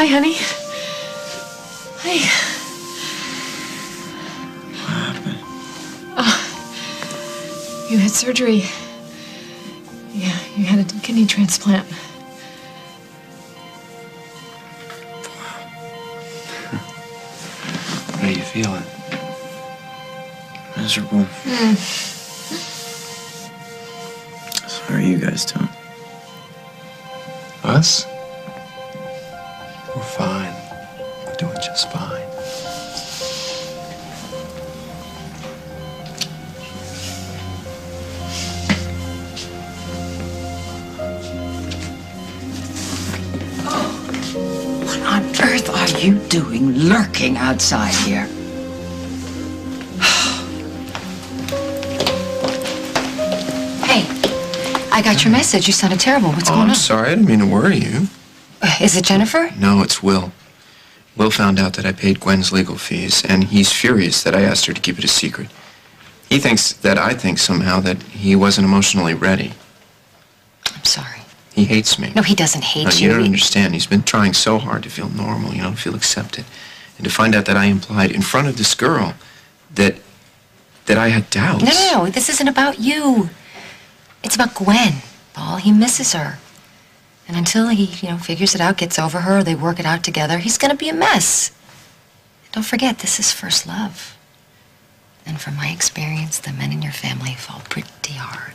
Hi, honey. Hi. What happened? You had surgery. Yeah, you had a kidney transplant. How are you feeling? Miserable. So how are you guys doing? Us? We're fine. We're doing just fine. What on earth are you doing lurking outside here? Hey, I got your message. You sounded terrible. What's going on? I'm sorry. I didn't mean to worry you. Is it Jennifer? No, it's Will. Will found out that I paid Gwen's legal fees, and he's furious that I asked her to keep it a secret. He thinks that I think somehow that he wasn't emotionally ready. I'm sorry. He hates me. No, he doesn't hate No, you. you don't understand. He's been trying so hard to feel normal, to feel accepted. And to find out that I implied in front of this girl that I had doubts. No. This isn't about you. It's about Gwen, Paul. He misses her. And until he, figures it out, gets over her, they work it out together, he's gonna be a mess. Don't forget, this is first love. And from my experience, the men in your family fall pretty hard.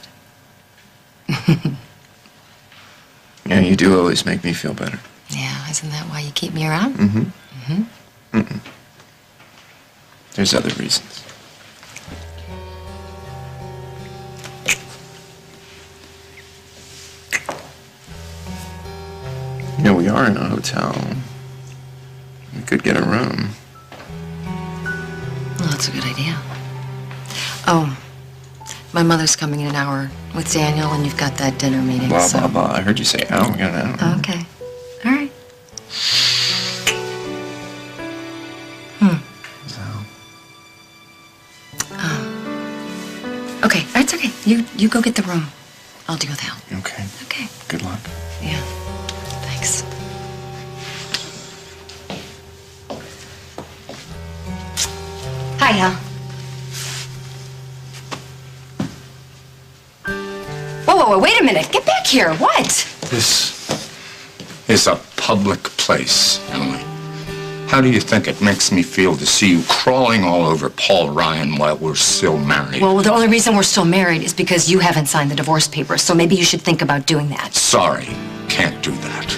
Yeah, you do always make me feel better. Yeah, isn't that why you keep me around? There's other reasons. We are in a hotel. We could get a room. Well, that's a good idea. Oh, my mother's coming in an hour with Daniel, and you've got that dinner meeting, Blah, so... blah, blah. I heard you say, oh, we got an hour. Okay. All right. So... okay, it's okay. You go get the room. I'll deal with Al. Okay. Okay. Good luck. Yeah. Thanks. Hi, Al. Whoa, wait a minute. Get back here. What? This is a public place, Emily. How do you think it makes me feel to see you crawling all over Paul Ryan while we're still married? Well, the only reason we're still married is because you haven't signed the divorce papers, so maybe you should think about doing that. Sorry, can't do that.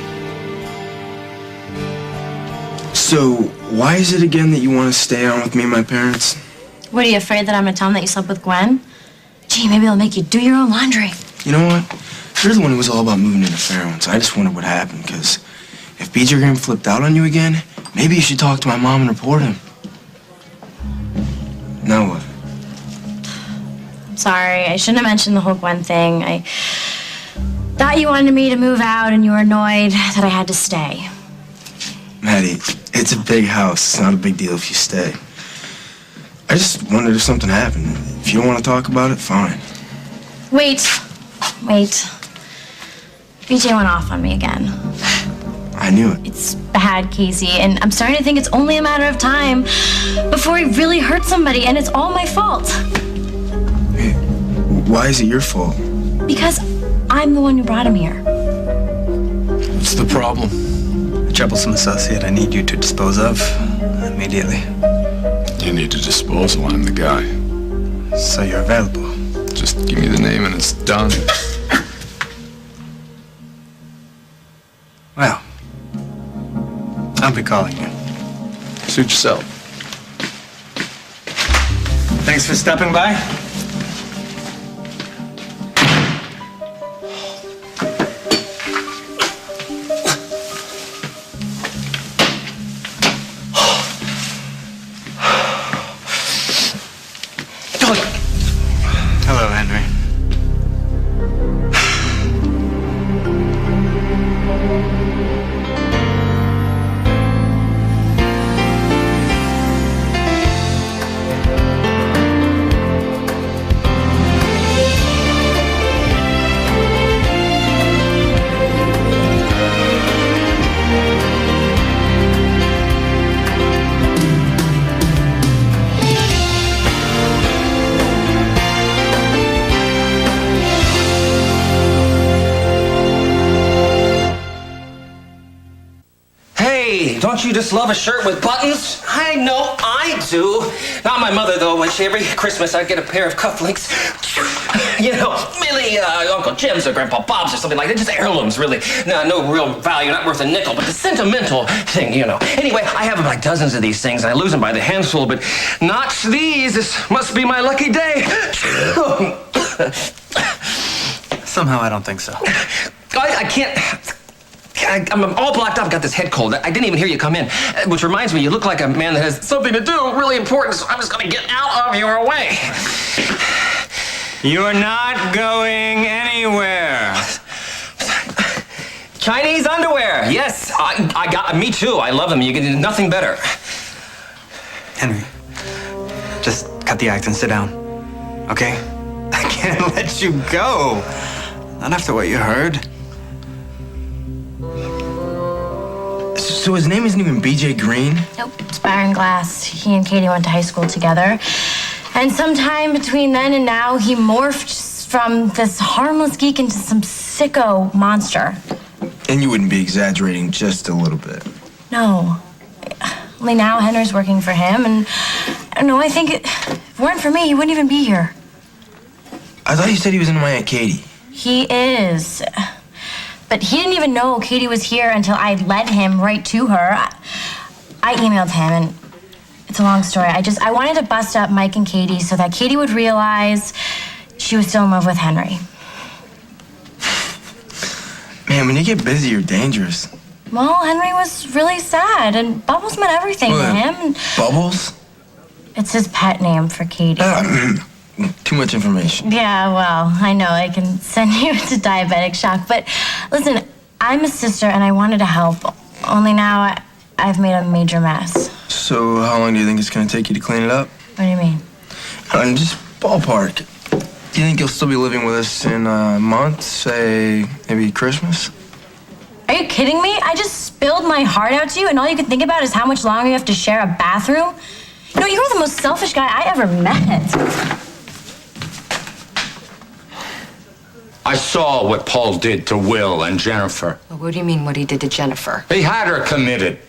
So, why is it again that you want to stay on with me and my parents? What, are you afraid that I'm gonna tell them that you slept with Gwen? Gee, maybe they'll make you do your own laundry. You know what? You're the one who was all about moving into Fairlands. I just wondered what happened, because if BJ Graham flipped out on you again, maybe you should talk to my mom and report him. Now what? I'm sorry, I shouldn't have mentioned the whole Gwen thing. I thought you wanted me to move out and you were annoyed that I had to stay. Maddie, it's a big house. It's not a big deal if you stay. I just wondered if something happened. If you don't want to talk about it, fine. Wait. BJ went off on me again. I knew it. It's bad, Casey, and I'm starting to think it's only a matter of time before he really hurts somebody, and it's all my fault. Hey, why is it your fault? Because I'm the one who brought him here. What's the problem? A troublesome associate I need you to dispose of immediately. You need to dispose of I'm the guy. So you're available. Just give me the name and it's done. Well, I'll be calling you. Suit yourself. Thanks for stopping by. Hello, Henry. don't you just love a shirt with buttons? I know I do. Not my mother, though. When every Christmas I'd get a pair of cufflinks. You know, really, Uncle Jim's or Grandpa Bob's or something like that. Just heirlooms, really. No real value, not worth a nickel, but the sentimental thing, you know. Anyway, I have like dozens of these things, and I lose them by the handful, but not these. This must be my lucky day. Somehow I don't think so. I can't... I'm all blocked up. I've got this head cold. I didn't even hear you come in. Which reminds me, you look like a man that has something to do, really important, so I'm just going to get out of your way. You're not going anywhere. Chinese underwear. Yes, I got... Me too. I love them. You can do nothing better. Henry, just cut the act and sit down, okay? I can't let you go. Not after what you heard. So his name isn't even B.J. Green? Nope, it's Byron Glass. He and Katie went to high school together. And sometime between then and now, he morphed from this harmless geek into some sicko monster. And you wouldn't be exaggerating just a little bit. No. Only now Henry's working for him, and I don't know, I think if it weren't for me, he wouldn't even be here. I thought you said he was into my Aunt Katie. He is. But he didn't even know Katie was here until I led him right to her. I emailed him, and it's a long story. I wanted to bust up Mike and Katie so that Katie would realize she was still in love with Henry. Man, when you get busy, you're dangerous. Well, Henry was really sad, and Bubbles meant everything to him. Bubbles? It's his pet name for Katie. Too much information. Yeah, well, I know I can send you to diabetic shock, but listen, I'm a sister and I wanted to help. Only now I've made a major mess. So how long do you think it's going to take you to clean it up? What do you mean? Just ballpark. Do you think you'll still be living with us in a month? Say, maybe Christmas? Are you kidding me? I just spilled my heart out to you and all you can think about is how much longer you have to share a bathroom? You know, you're the most selfish guy I ever met. I saw what Paul did to Will and Jennifer. Well, what do you mean what he did to Jennifer? He had her committed.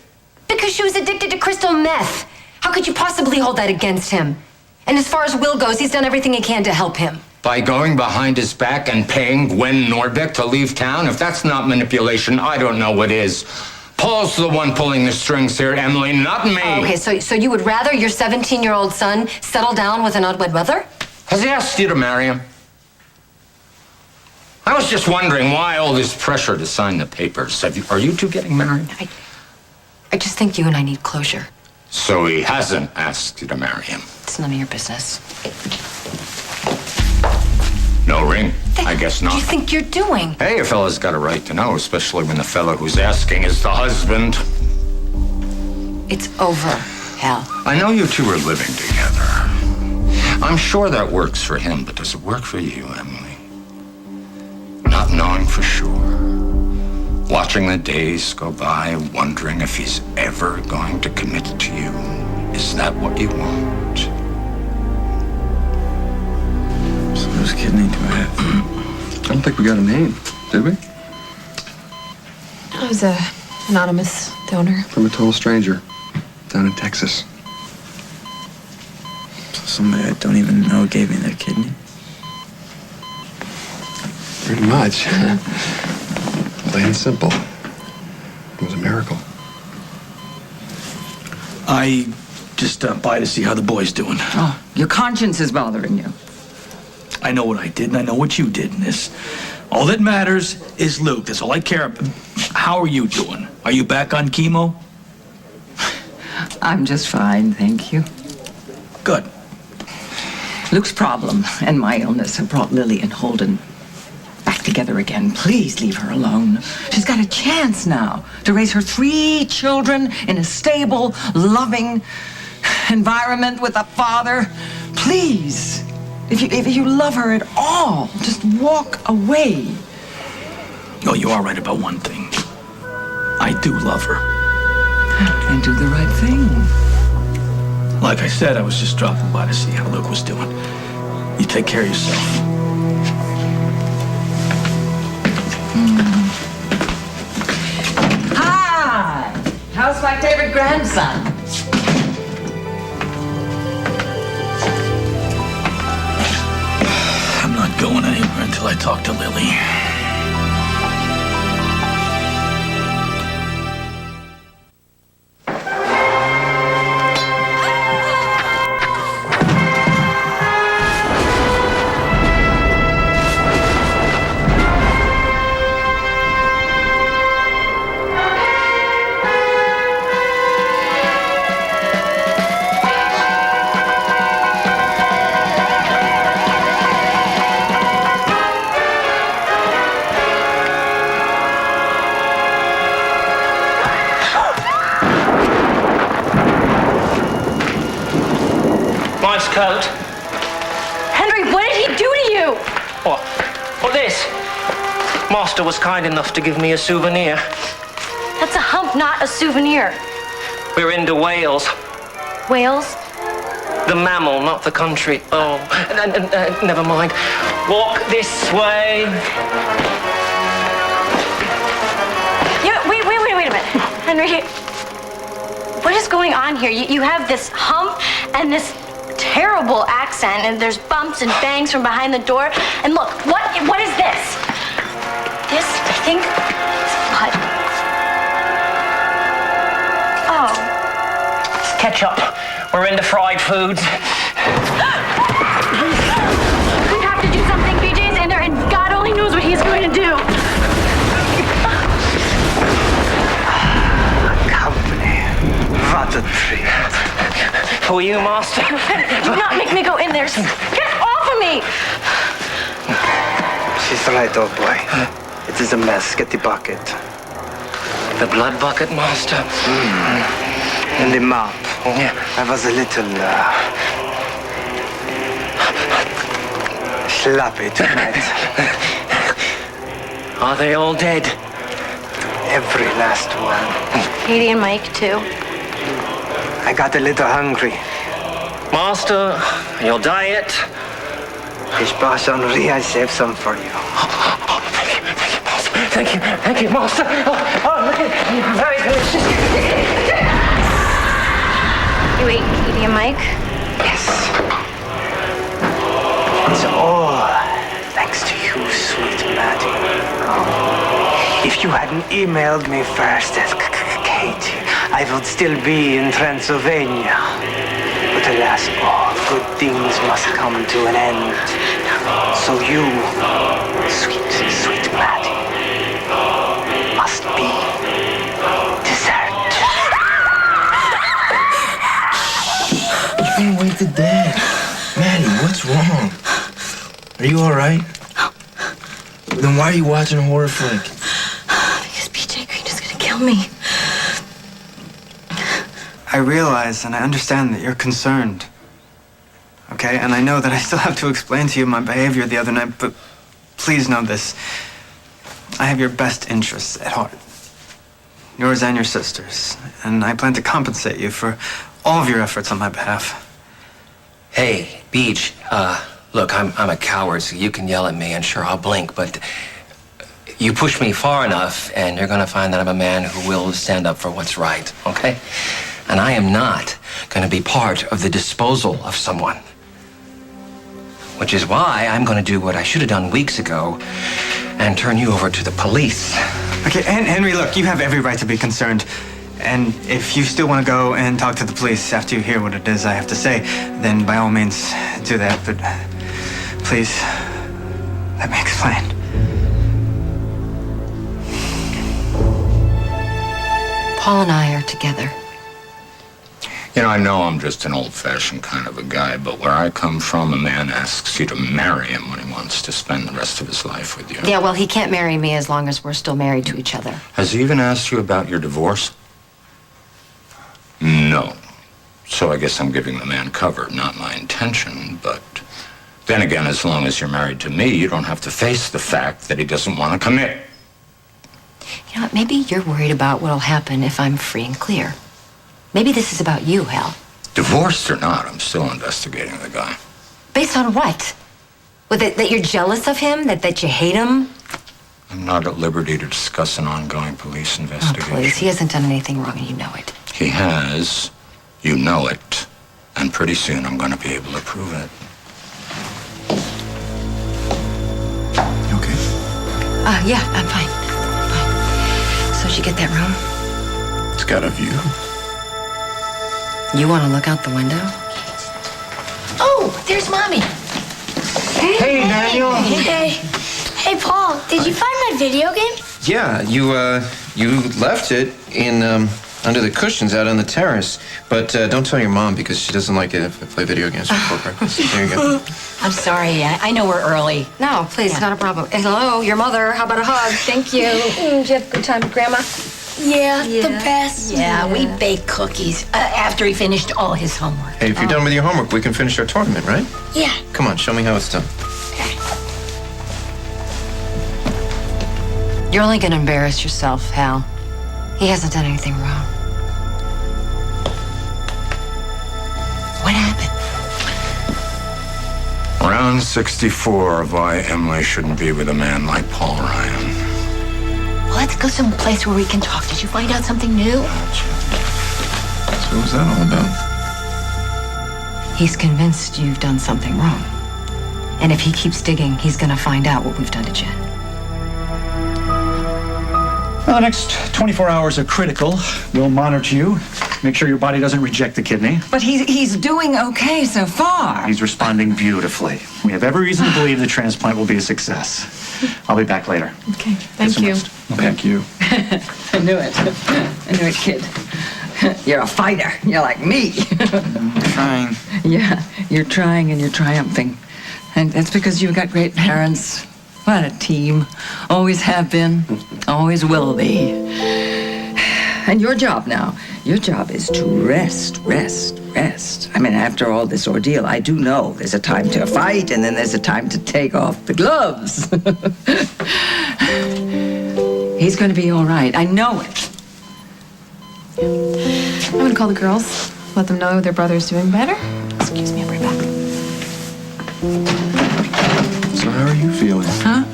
Because she was addicted to crystal meth. How could you possibly hold that against him? And as far as Will goes, he's done everything he can to help him. By going behind his back and paying Gwen Norbeck to leave town? If that's not manipulation, I don't know what is. Paul's the one pulling the strings here, Emily, not me. Okay, so you would rather your 17-year-old son settle down with an unwed mother? Has he asked you to marry him? I was just wondering why all this pressure to sign the papers. Are you two getting married? I just think you and I need closure. So he hasn't asked you to marry him? It's none of your business. No ring? I guess not. What do you think you're doing? Hey, a fella's got a right to know, especially when the fella who's asking is the husband. It's over, Hal. I know you two are living together. I'm sure that works for him, but does it work for you, Emily? Not knowing for sure. Watching the days go by, wondering if he's ever going to commit to you. Is that what you want? So whose kidney do I have? I don't think we got a name, did we? I was a anonymous donor. From a total stranger down in Texas. So somebody I don't even know gave me their kidney. Pretty much. Plain and simple. It was a miracle. I just stopped by to see how the boy's doing. Oh, your conscience is bothering you. I know what I did, and I know what you did in this. All that matters is Luke. That's all I care about. How are you doing? Are you back on chemo? I'm just fine, thank you. Good. Luke's problem and my illness have brought Lily and Holden back together again. Please leave her alone. She's got a chance now to raise her 3 children in a stable, loving environment with a father. Please, if you love her at all, just walk away. Oh, you are right about one thing. I do love her. And do the right thing. Like I said, I was just dropping by to see how Luke was doing. You take care of yourself. Hi! How's my favorite your grandson. I'm not going anywhere until I talk to Lily. Nice coat. Henry, what did he do to you? What? What this? Master was kind enough to give me a souvenir. That's a hump, not a souvenir. We're into Wales. Wales? The mammal, not the country. Oh, never mind. Walk this way. Yeah, wait a minute. Henry, what is going on here? You have this hump and this terrible accent, and there's bumps and bangs from behind the door. And look, what is this? This, I think, is blood. Oh. Ketchup. We're into fried foods. We have to do something. BJ's in there, and God only knows what he's going to do. Company. What a treat. Who are you, Master? Do not make me go in there. Get off of me! She's right, old boy. It is a mess. Get the bucket. The blood bucket, Master? And the mop. Yeah. I was a little, sloppy tonight. Are they all dead? Every last one. Katie and Mike, too. I got a little hungry. Master, your diet? Fish boss Henri, I saved some for you. Thank you, Master. Oh, look at it. Very delicious. You ate Katie and Mike? Yes. It's all thanks to you, sweet Maddie. If you hadn't emailed me first as Katie, I would still be in Transylvania. But alas, all good things must come to an end. So you, sweet Maddie, must be dessert. You're gonna wake the dead. Maddie, what's wrong? Are you all right? Then why are you watching a horror flick? Because BJ Green is going to kill me. I realize and I understand that you're concerned. Okay? And I know that I still have to explain to you my behavior the other night, but please know this. I have your best interests at heart. Yours and your sister's. And I plan to compensate you for all of your efforts on my behalf. Hey, Beach, look, I'm a coward, so you can yell at me, and sure, I'll blink, but you push me far enough, and you're gonna find that I'm a man who will stand up for what's right, okay? And I am not gonna be part of the disposal of someone. Which is why I'm gonna do what I should have done weeks ago and turn you over to the police. Okay, and Henry, look, you have every right to be concerned. And if you still want to go and talk to the police after you hear what it is I have to say, then by all means do that. But please, let me explain. Paul and I are together. You know, I know I'm just an old-fashioned kind of a guy, but where I come from, a man asks you to marry him when he wants to spend the rest of his life with you. Yeah, well, he can't marry me as long as we're still married to each other. Has he even asked you about your divorce? No. So I guess I'm giving the man cover, not my intention, but then again, as long as you're married to me, you don't have to face the fact that he doesn't want to commit. You know what, maybe you're worried about what'll happen if I'm free and clear. Maybe this is about you, Hal. Divorced or not, I'm still investigating the guy. Based on what? Well, that you're jealous of him? That you hate him? I'm not at liberty to discuss an ongoing police Oh, investigation. please, he hasn't done anything wrong and you know it. He has. You know it. And pretty soon I'm going to be able to prove it. You okay? Yeah, I'm fine. So did you get that room? It's got a view. You want to look out the window? Oh, there's Mommy. Hey, Daniel. Hey, Paul, did you find my video game? Yeah, you left it in under the cushions out on the terrace. But don't tell your mom because she doesn't like it if I play video games before breakfast. There you go. I'm sorry. I know we're early. No, please, not a problem. Hello, your mother. How about a hug? Thank you. Did you have a good time with Grandma? Yeah, the best. Yeah, we baked cookies after he finished all his homework. Hey, if you're done with your homework, we can finish our tournament, right? Yeah. Come on, show me how it's done. You're only going to embarrass yourself, Hal. He hasn't done anything wrong. What happened? Round 64 of why Emily shouldn't be with a man like Paul Ryan. Well, let's go someplace where we can talk. Did you find out something new? So what was that all about? He's convinced you've done something wrong. And if he keeps digging, he's going to find out what we've done to Jen. Well, the next 24 hours are critical. We'll monitor you, make sure your body doesn't reject the kidney. But he's doing okay so far. He's responding beautifully. We have every reason to believe the transplant will be a success. I'll be back later. Okay, thank you. Thank you. I knew it. I knew it, kid. You're a fighter. You're like me. Trying. Yeah, you're trying and you're triumphing. And that's because you've got great parents. What a team. Always have been, always will be. And your job now, your job is to rest. I mean, after all this ordeal, I do know there's a time to fight and then there's a time to take off the gloves. He's going to be all right. I know it. I'm going to call the girls, let them know their brother's doing better. Excuse me, I'll be right back. So how are you feeling? Huh?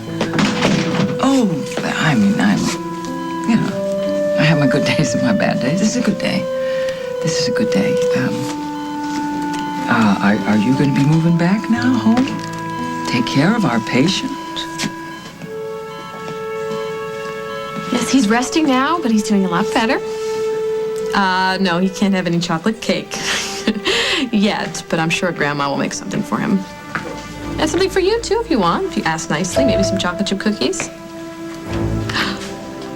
Oh, I mean, I have my good days and my bad days. This is a good day. This is a good day. Are you going to be moving back now home? Take care of our patient? Yes, he's resting now, but he's doing a lot better. No, he can't have any chocolate cake yet, but I'm sure Grandma will make something for him. And something for you, too, if you want. If you ask nicely, maybe some chocolate chip cookies.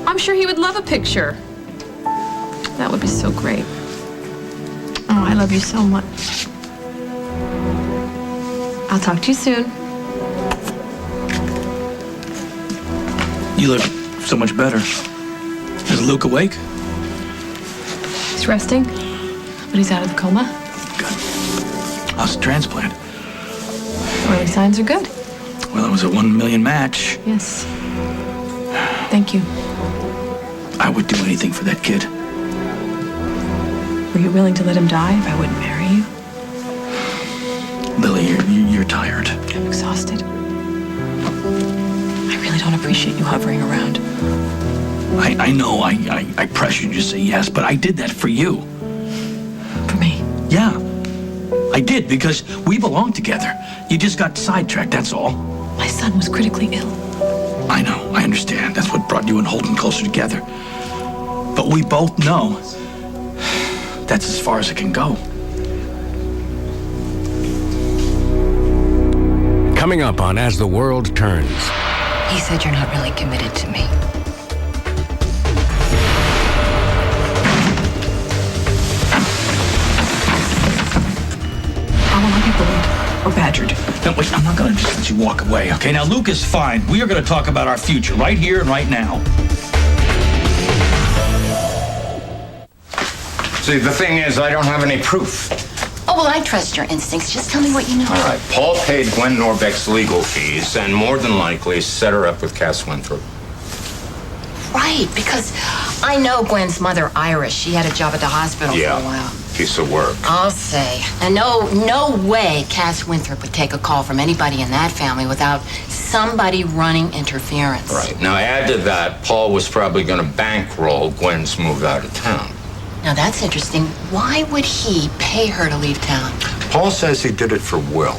I'm sure he would love a picture. That would be so great. Oh, I love you so much. I'll talk to you soon. You look so much better. Is Luke awake? He's resting, but he's out of the coma. Good. How's the transplant? Early signs are good. Well, it was a 1 million match. Yes. Thank you. I would do anything for that kid. Were you willing to let him die if I wouldn't marry you? Lily, you're tired. I'm exhausted. I really don't appreciate you hovering around. I know I pressured you to say yes, but I did that for you. For me? Yeah. I did, because we belong together. You just got sidetracked, that's all. My son was critically ill. I know, I understand. That's what brought you and Holden closer together. But we both know that's as far as it can go. Coming up on As the World Turns. He said you're not really committed to me. I will not be bullied or badgered. No, wait, I'm not gonna just let you walk away, okay? Now, Luke is fine. We are gonna talk about our future right here and right now. See, the thing is, I don't have any proof. Oh, well, I trust your instincts. Just tell me what you know. All right, Paul paid Gwen Norbeck's legal fees and more than likely set her up with Cass Winthrop. Right, because I know Gwen's mother, Iris. She had a job at the hospital for a while. Piece of work. I'll say. And no way Cass Winthrop would take a call from anybody in that family without somebody running interference. Right. Now, add to that, Paul was probably going to bankroll Gwen's move out of town. Now that's interesting. Why would he pay her to leave town? Paul says he did it for Will.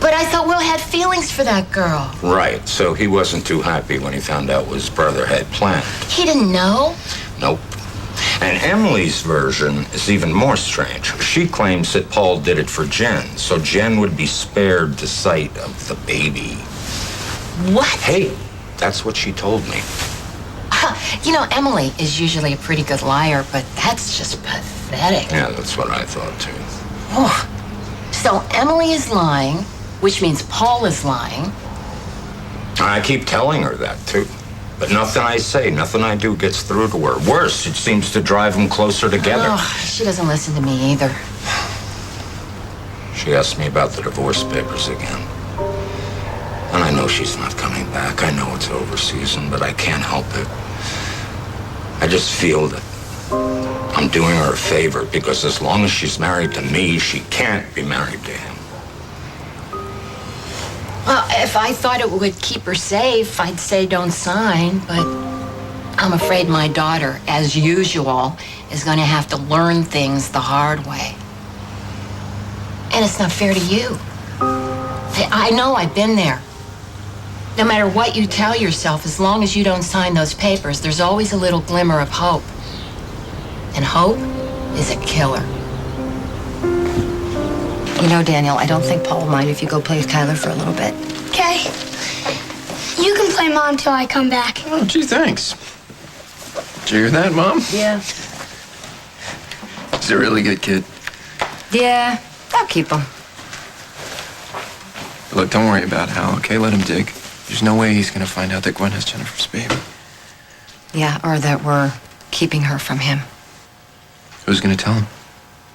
But I thought Will had feelings for that girl. Right, so he wasn't too happy when he found out what his brother had planned. He didn't know? Nope. And Emily's version is even more strange. She claims that Paul did it for Jen, so Jen would be spared the sight of the baby. What? Hey, that's what she told me. You know, Emily is usually a pretty good liar, but that's just pathetic. Yeah, that's what I thought, too. Oh. So Emily is lying, which means Paul is lying. I keep telling her that, too. But nothing I say, nothing I do gets through to her. Worse, it seems to drive them closer together. Oh, she doesn't listen to me either. She asked me about the divorce papers again. And I know she's not coming back. I know it's over season, but I can't help it. I just feel that I'm doing her a favor because as long as she's married to me, she can't be married to him. Well, if I thought it would keep her safe, I'd say don't sign, but I'm afraid my daughter, as usual, is going to have to learn things the hard way. And it's not fair to you. I know, I've been there. No matter what you tell yourself, as long as you don't sign those papers, there's always a little glimmer of hope. And hope is a killer. You know, Daniel, I don't think Paul will mind if you go play with Kyler for a little bit. Okay. You can play Mom till I come back. Oh, gee, thanks. Did you hear that, Mom? Yeah. He's a really good kid. Yeah, I'll keep him. Look, don't worry about Hal, okay? Let him dig. There's no way he's gonna find out that Gwen has Jennifer's baby. Yeah, or that we're keeping her from him. Who's gonna tell him?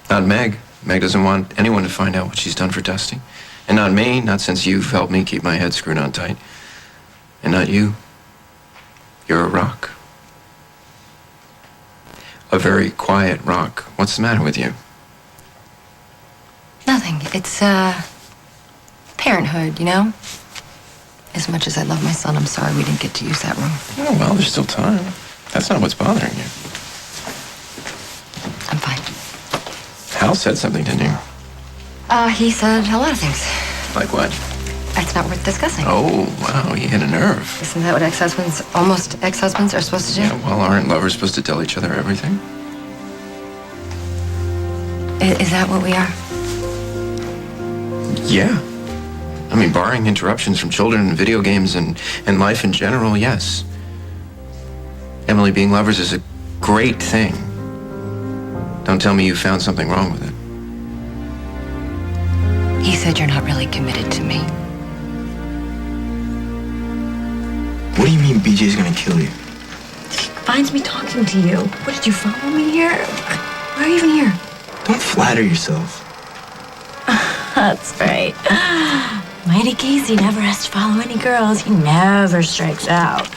Not Meg. Meg doesn't want anyone to find out what she's done for testing. And not me, not since you've helped me keep my head screwed on tight. And not you. You're a rock. A very quiet rock. What's the matter with you? Nothing. It's, parenthood, you know? As much as I love my son, I'm sorry we didn't get to use that room. Oh, well, there's still time. That's not what's bothering you. I'm fine. Hal said something, didn't you? He said a lot of things. Like what? That's not worth discussing. Oh, wow, he hit a nerve. Isn't that what almost ex-husbands are supposed to do? Yeah, well, aren't lovers supposed to tell each other everything? Is that what we are? Yeah. I mean, barring interruptions from children and video games and life in general, yes. Emily being lovers is a great thing. Don't tell me you found something wrong with it. He said you're not really committed to me. What do you mean BJ's gonna kill you? He finds me talking to you. What, did you follow me here? Why are you even here? Don't flatter yourself. That's right. Mighty Casey never has to follow any girls. He never strikes out.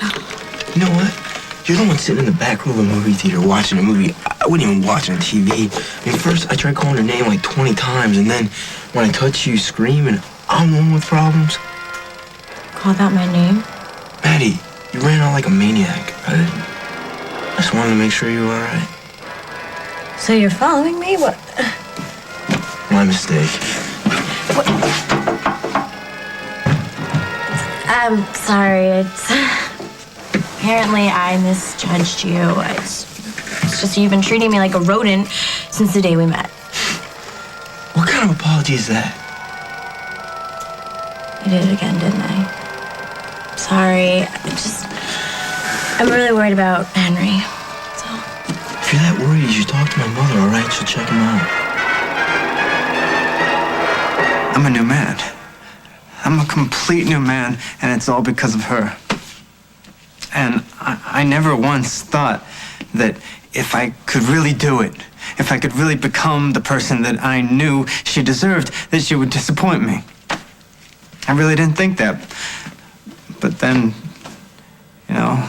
You know what? You're the one sitting in the back row of a movie theater watching a movie. I wouldn't even watch on TV. I mean, first I tried calling her name like 20 times, and then when I touch you, scream, and I'm the one with problems. Called out my name? Maddie, you ran out like a maniac. I just wanted to make sure you were all right. So you're following me? What? My mistake. What? I'm sorry. It's apparently I misjudged you. It's just you've been treating me like a rodent since the day we met. What kind of apology is that? I did it again, didn't I? Sorry. I'm really worried about Henry. So. If you're that worried, you should talk to my mother, all right? She'll check him out. I'm a new man. I'm a complete new man, and it's all because of her. And I never once thought that if I could really do it, if I could really become the person that I knew she deserved, that she would disappoint me. I really didn't think that. But then, you know,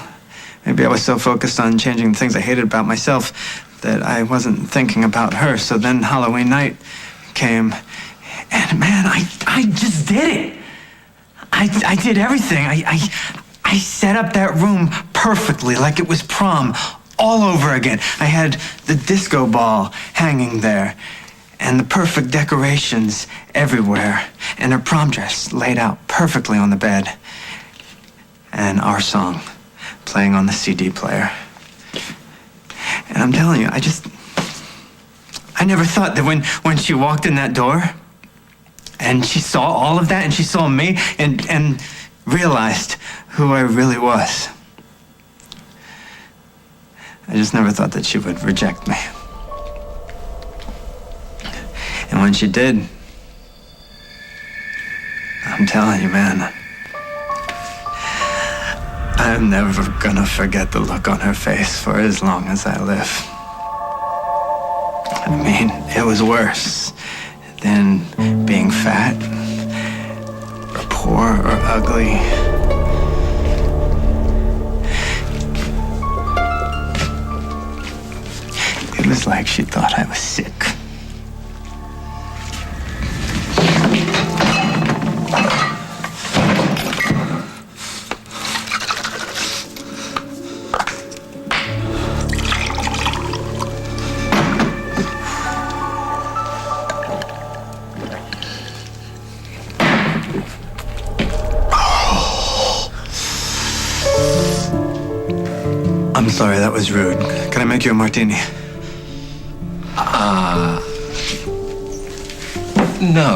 maybe I was so focused on changing the things I hated about myself that I wasn't thinking about her. So then Halloween night came, and man, I just did it. I did everything. I set up that room perfectly, like it was prom. all over again. I had the disco ball hanging there, and the perfect decorations everywhere, and her prom dress laid out perfectly on the bed, and our song playing on the CD player. And I'm telling you, I never thought that when she walked in that door, and she saw all of that, and she saw me, and realized who I really was. I just never thought that she would reject me. And when she did, I'm telling you, man, I'm never gonna forget the look on her face for as long as I live. I mean, it was worse than being fat, or poor, or ugly. It was like she thought I was sick. I'm sorry, that was rude. Can I make you a martini? No,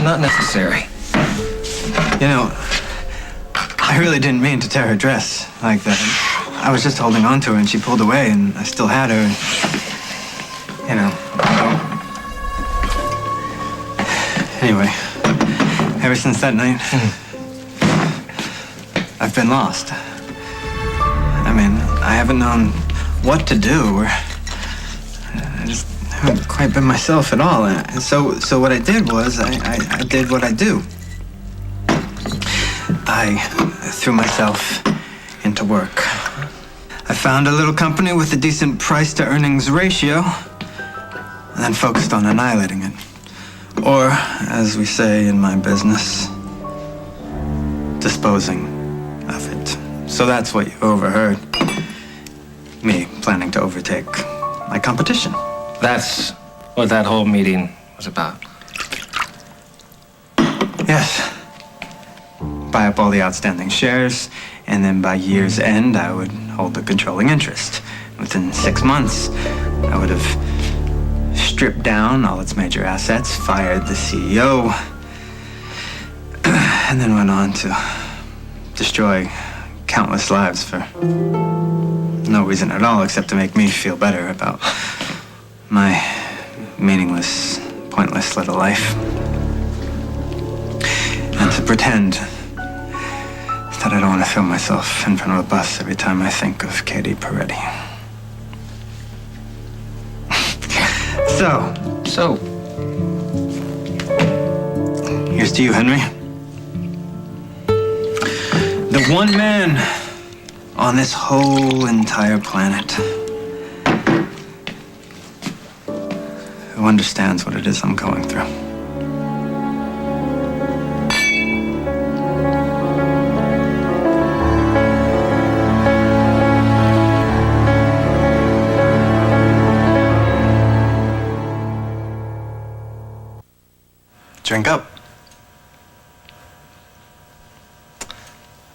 not necessary. You know, I really didn't mean to tear her dress like that. I was just holding on to her and she pulled away and I still had her. And, you know. Anyway, ever since that night, I've been lost. I mean, I haven't known what to do, or I just haven't quite been myself at all. And so what I did was I did what I do. I threw myself into work. I found a little company with a decent price-to-earnings ratio, and then focused on annihilating it. Or, as we say in my business, disposing of it. So that's what you overheard. Me planning to overtake my competition. That's what that whole meeting was about. Yes. Buy up all the outstanding shares, and then by year's end, I would hold the controlling interest. Within 6 months, I would have stripped down all its major assets, fired the CEO, and then went on to destroy countless lives for no reason at all except to make me feel better about my meaningless, pointless little life. And to pretend that I don't want to throw myself in front of a bus every time I think of Katie Peretti. So, here's to you, Henry. The one man on this whole entire planet who understands what it is I'm going through. Drink up.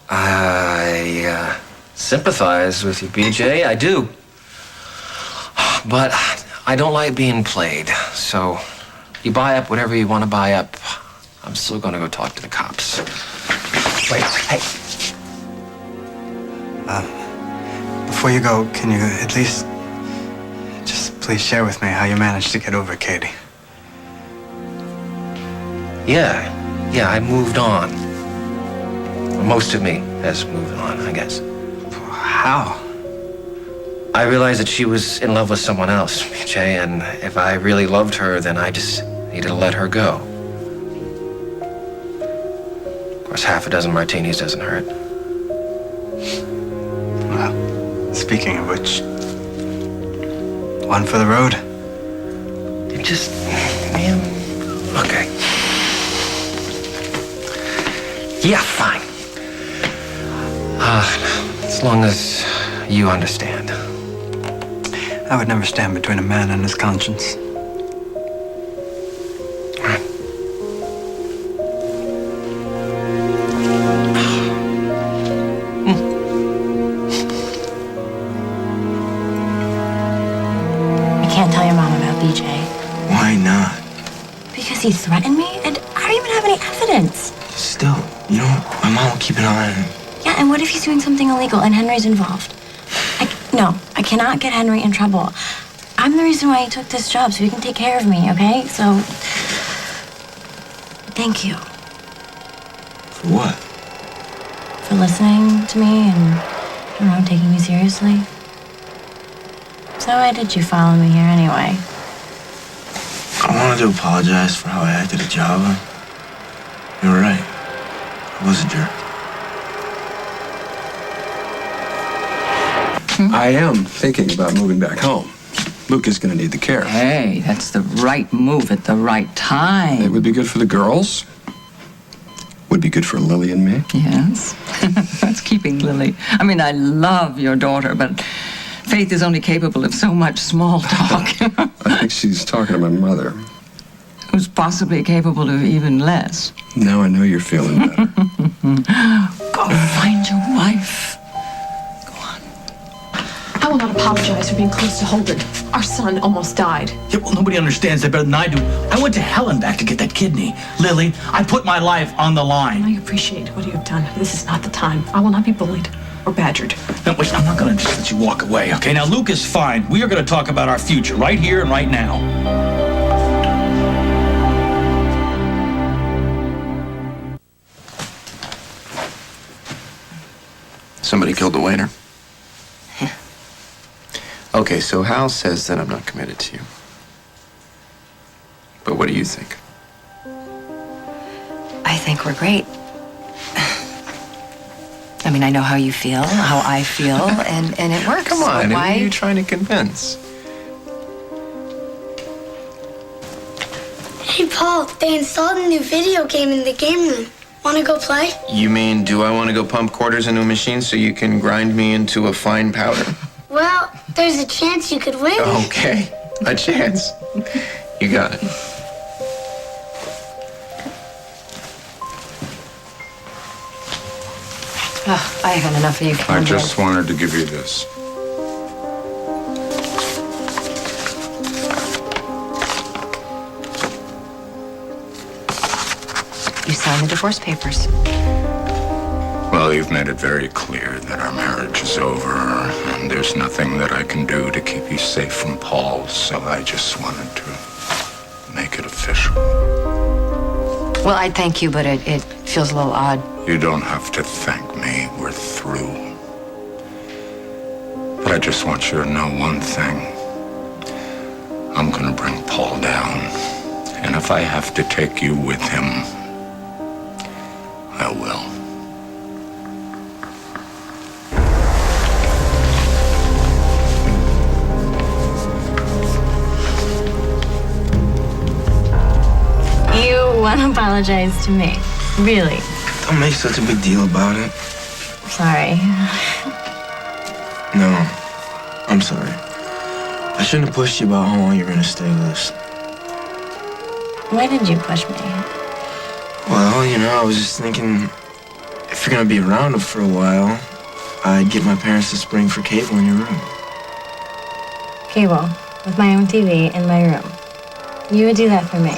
I sympathize with you, BJ. I do. But I don't like being played. So you buy up whatever you want to buy up. I'm still going to go talk to the cops. Wait, hey. Before you go, can you at least just please share with me how you managed to get over Katie? Yeah, I moved on. Most of me has moved on, I guess. How? I realized that she was in love with someone else, BJ, and if I really loved her, then I just needed to let her go. Of course, half a dozen martinis doesn't hurt. Well, speaking of which, one for the road? It just, man, okay. Yeah, fine. As long as you understand. I would never stand between a man and his conscience. I can't tell your mom about BJ. Why not? Because he threatened me, and I don't even have any evidence. Still, you know, my mom will keep an eye on him. Yeah, and what if he's doing something illegal and Henry's involved? No, I cannot get Henry in trouble. I'm the reason why he took this job, so he can take care of me, okay? So, thank you For what? for listening to me and, I don't know, taking me seriously. So why did you follow me here anyway? I wanted to apologize for how I acted at Java. You were right. I was a jerk. I am thinking about moving back home. Luke is going to need the care. Hey, that's the right move at the right time. It would be good for the girls. Would be good for Lily and me. Yes. That's keeping Lily. I mean, I love your daughter, but Faith is only capable of so much small talk. I think she's talking to my mother. Who's possibly capable of even less. Now I know you're feeling better. Go find your wife. I will not apologize for being close to Holden. Our son almost died. Yeah, well, nobody understands that better than I do. I went to hell and back to get that kidney. Lily, I put my life on the line. I appreciate what you have done. This is not the time. I will not be bullied or badgered. No, wait, I'm not going to just let you walk away, okay? Now, Luke is fine. We are going to talk about our future right here and right now. Somebody killed the waiter. Okay, so Hal says that I'm not committed to you. But what do you think? I think we're great. I mean, I know how you feel, how I feel, and it works. Come on, So who why? are you trying to convince? Hey, Paul, they installed a new video game in the game room. Want to go play? You mean, do I want to go pump quarters into a machine so you can grind me into a fine powder? Well, there's a chance you could win. Okay, a chance. You got it. Oh, I haven't enough of you. I just wanted to give you this. You signed the divorce papers. Well, you've made it very clear that our marriage is over, and there's nothing that I can do to keep you safe from Paul, so I just wanted to make it official. Well, I'd thank you, but it feels a little odd. You don't have to thank me. We're through. But I just want you to know one thing. I'm gonna bring Paul down, and if I have to take you with him, I will. You want to apologize to me? Really? Don't make such a big deal about it. Sorry. No, I'm sorry. I shouldn't have pushed you about how long you're gonna stay with us. Why did you push me? Well, you know, I was just thinking, if you're gonna be around for a while, I'd get my parents to spring for cable in your room. Cable, with my own TV in my room. You would do that for me.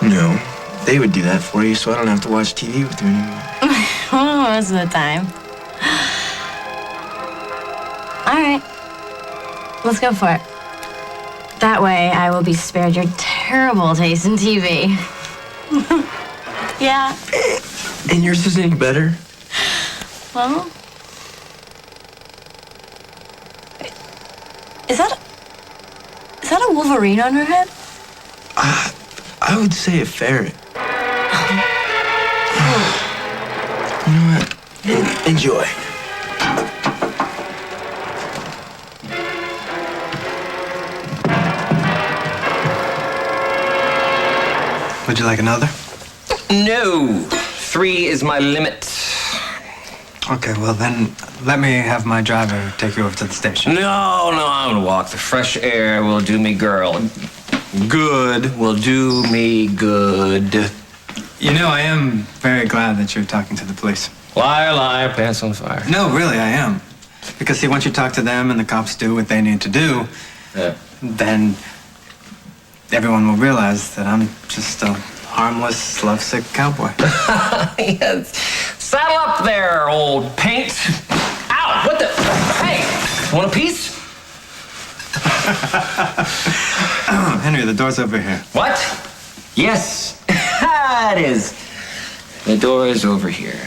No, they would do that for you, so I don't have to watch TV with you anymore. Most of the time. All right. Let's go for it. That way, I will be spared your terrible taste in TV. Yeah. And yours isn't any better? Well, is that a Wolverine on her head? I would say a ferret. You know what? Enjoy. Would you like another? No. 3 is my limit. Okay, well then, let me have my driver take you over to the station. No, I'm gonna walk. The fresh air will do me good will do me good. You know, I am very glad that you're talking to the police. Liar, pants on fire. No, really, I am. Because, see, once you talk to them and the cops do what they need to do, then everyone will realize that I'm just a harmless, lovesick cowboy. Yes. Saddle up there, old paint. Ow, what the? Hey, want a piece? Henry, the door's over here. What? Yes, it is. The door is over here.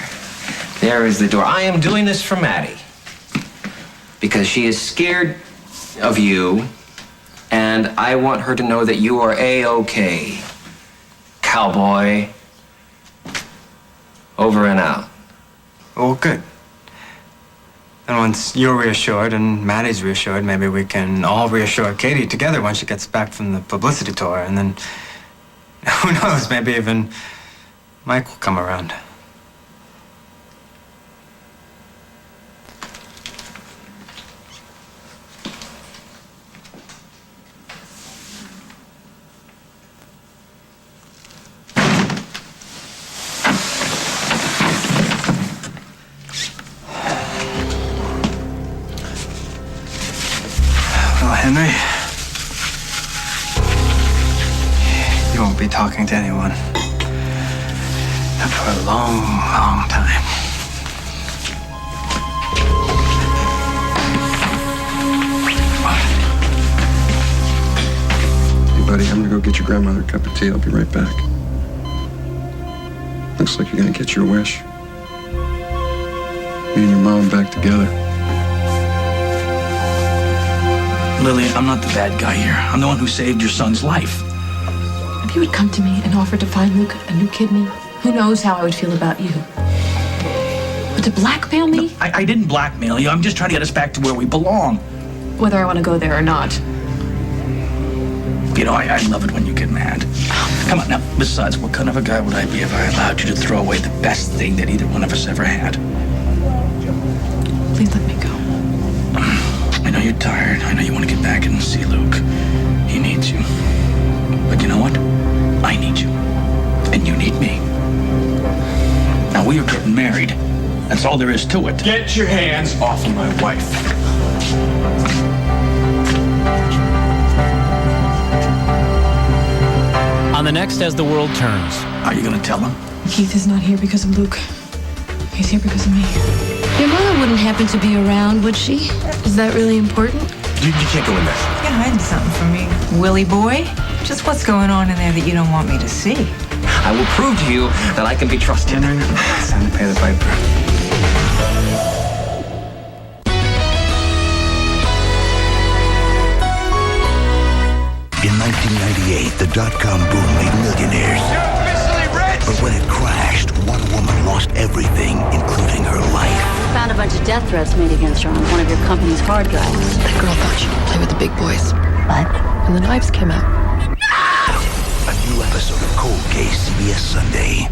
There is the door. I am doing this for Maddie. Because she is scared of you, and I want her to know that you are A-OK. Cowboy. Over and out. Oh, good. And once you're reassured and Maddie's reassured, maybe we can all reassure Katie together when she gets back from the publicity tour. And then, who knows, maybe even Mike will come around. Henry, you won't be talking to anyone for a long, long time. Hey, buddy, I'm gonna go get your grandmother a cup of tea. I'll be right back. Looks like you're gonna get your wish. Me and your mom back together. Lily, I'm not the bad guy here. I'm the one who saved your son's life. If you had come to me and offered to find Luke a new kidney, who knows how I would feel about you. But to blackmail me? No, I didn't blackmail you. I'm just trying to get us back to where we belong. Whether I want to go there or not. You know, I love it when you get mad. Come on, now, besides, what kind of a guy would I be if I allowed you to throw away the best thing that either one of us ever had? Please let me go. I know you're tired. I know you want to get back and see Luke. He needs you. But you know what? I need you. And you need me. Now, we are getting married. That's all there is to it. Get your hands off of my wife. On the next As the World Turns. Are you going to tell him? Keith is not here because of Luke. He's here because of me. Your mother wouldn't happen to be around, would she? Is that really important? You can't go in there. You're hiding something from me, Willie boy. Just what's going on in there that you don't want me to see? I will prove to you that I can be trusted. Henry, it's time to pay the piper. In 1998, the dot-com boom made millionaires. You're officially rich! But when it crashed, one woman lost everything, including her life. Found a bunch of death threats made against her on one of your company's hard drives. That girl thought she could play with the big boys. What? And the knives came out. A new episode of Cold Case, CBS Sunday.